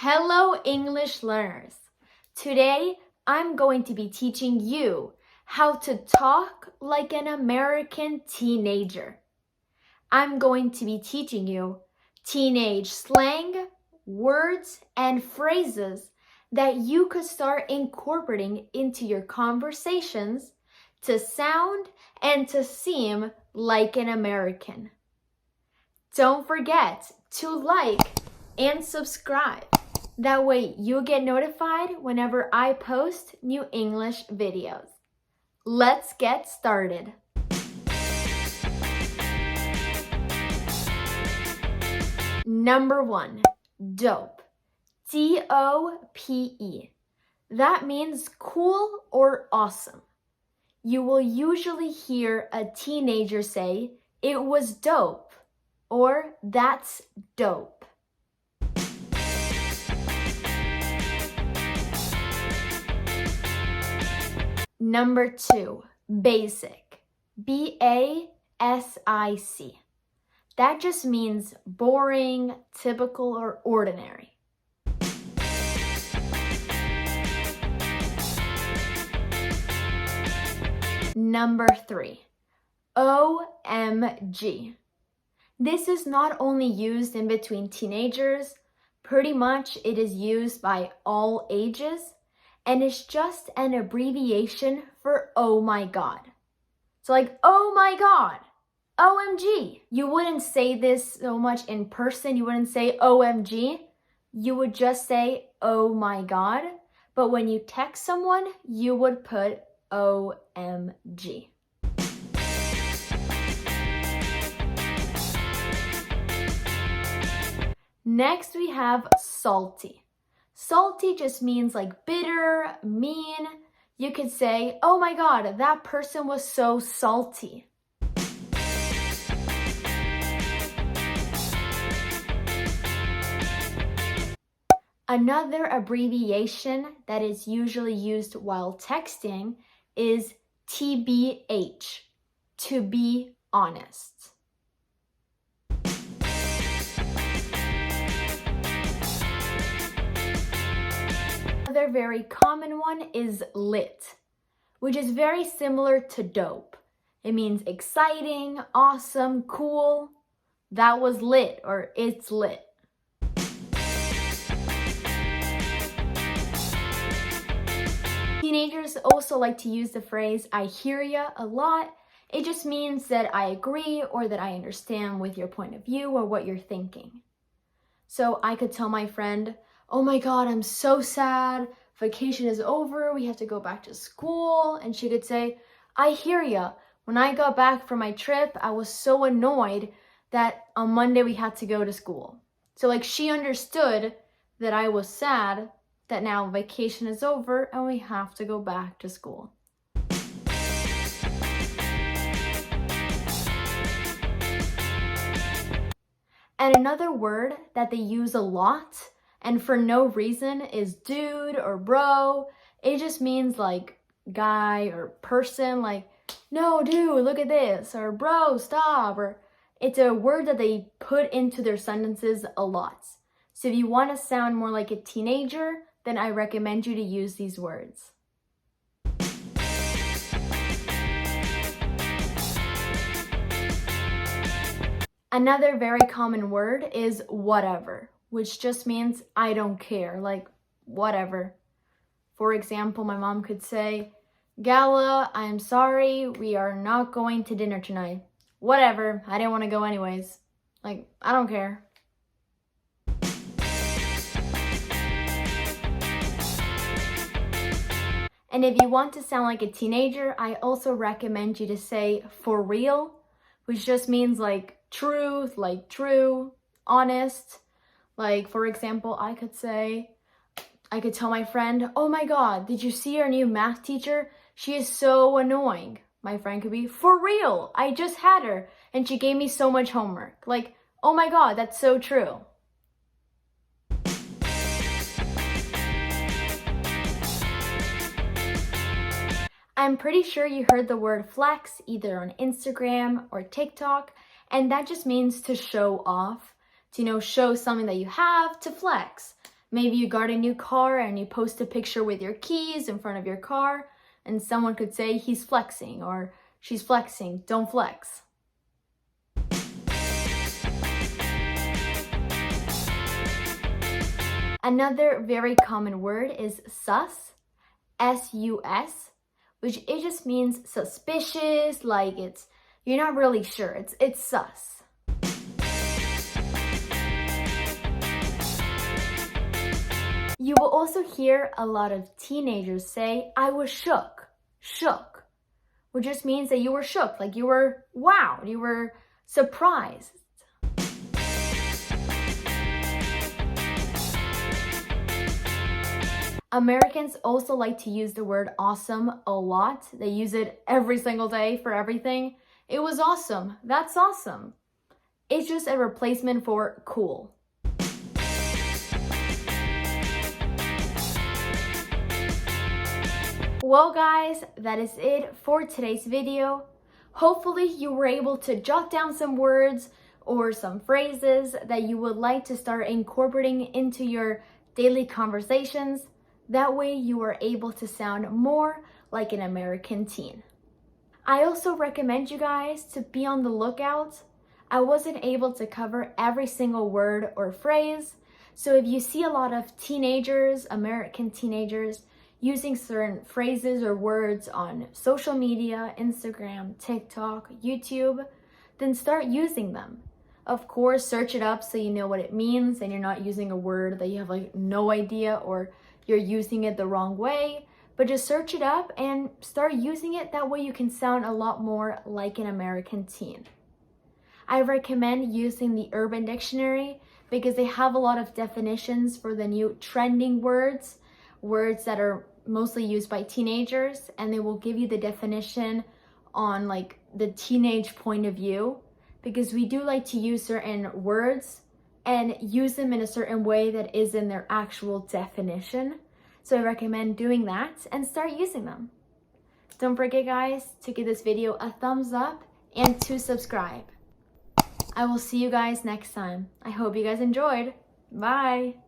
Hello, English learners. Today, I'm going to be teaching you how to talk like an American teenager. I'm going to be teaching you teenage slang, words, and phrases that you could start incorporating into your conversations to sound and to seem like an American. Don't forget to like and subscribe. That way you'll get notified whenever I post new English videos. Let's get started. Number 1, dope. D-O-P-E. That means cool or awesome. You will usually hear a teenager say, "It was dope," or "That's dope." Number 2, basic. B-A-S-I-C. That just means boring, typical, or ordinary. Number 3, OMG. This is not only used in between teenagers, pretty much it is used by all ages, and it's just an abbreviation for oh my god. So like, oh my god, OMG. You wouldn't say this so much in person. You wouldn't say OMG. You would just say oh my god. But when you text someone, you would put OMG. Next, we have salty. Salty just means like bitter, mean. You could say, oh my god, that person was so salty. Another abbreviation that is usually used while texting is TBH, to be honest. Another very common one is lit, which is very similar to dope. It means exciting, awesome, cool. That was lit, or it's lit. Teenagers also like to use the phrase "I hear ya" a lot. It just means that I agree or that I understand with your point of view or what you're thinking. So I could tell my friend, "Oh my god, I'm so sad. Vacation is over. We have to go back to school." And she could say, "I hear ya. When I got back from my trip, I was so annoyed that on Monday we had to go to school." So like she understood that I was sad that now vacation is over and we have to go back to school. And another word that they use a lot and for no reason is dude or bro. It just means like guy or person, like, "No, dude, look at this," or "Bro, stop," or it's a word that they put into their sentences a lot. So if you want to sound more like a teenager, then I recommend you to use these words. Another very common word is whatever, which just means I don't care, like whatever. For example, my mom could say, "Gala, I'm sorry, we are not going to dinner tonight." Whatever, I didn't want to go anyways. Like, I don't care. And if you want to sound like a teenager, I also recommend you to say "for real," which just means like truth, like true, honest. Like, for example, I could tell my friend, "Oh my god, did you see our new math teacher? She is so annoying." My friend could be, "For real, I just had her and she gave me so much homework." Like, oh my god, that's so true. I'm pretty sure you heard the word flex either on Instagram or TikTok, and that just means to show off, to, show something that you have, to flex. Maybe you got a new car and you post a picture with your keys in front of your car, and someone could say he's flexing or she's flexing. Don't flex. Another very common word is sus, S-U-S, which it just means suspicious, like you're not really sure. It's sus. You will also hear a lot of teenagers say, I was shook, which just means that you were shook, like you were wowed, you were surprised. Americans also like to use the word awesome a lot. They use it every single day for everything. It was awesome. That's awesome. It's just a replacement for cool. Well guys, that is it for today's video. Hopefully you were able to jot down some words or some phrases that you would like to start incorporating into your daily conversations. That way you are able to sound more like an American teen. I also recommend you guys to be on the lookout. I wasn't able to cover every single word or phrase, so if you see a lot of teenagers, American teenagers, using certain phrases or words on social media, Instagram, TikTok, YouTube, then start using them. Of course, search it up so you know what it means and you're not using a word that you have like no idea or you're using it the wrong way, but just search it up and start using it. That way you can sound a lot more like an American teen. I recommend using the Urban Dictionary because they have a lot of definitions for the new trending words that are mostly used by teenagers, and they will give you the definition on like the teenage point of view, because we do like to use certain words and use them in a certain way that is in their actual definition. So I recommend doing that and start using them. Don't forget guys to give this video a thumbs up and to subscribe. I will see you guys next time. I hope you guys enjoyed. Bye!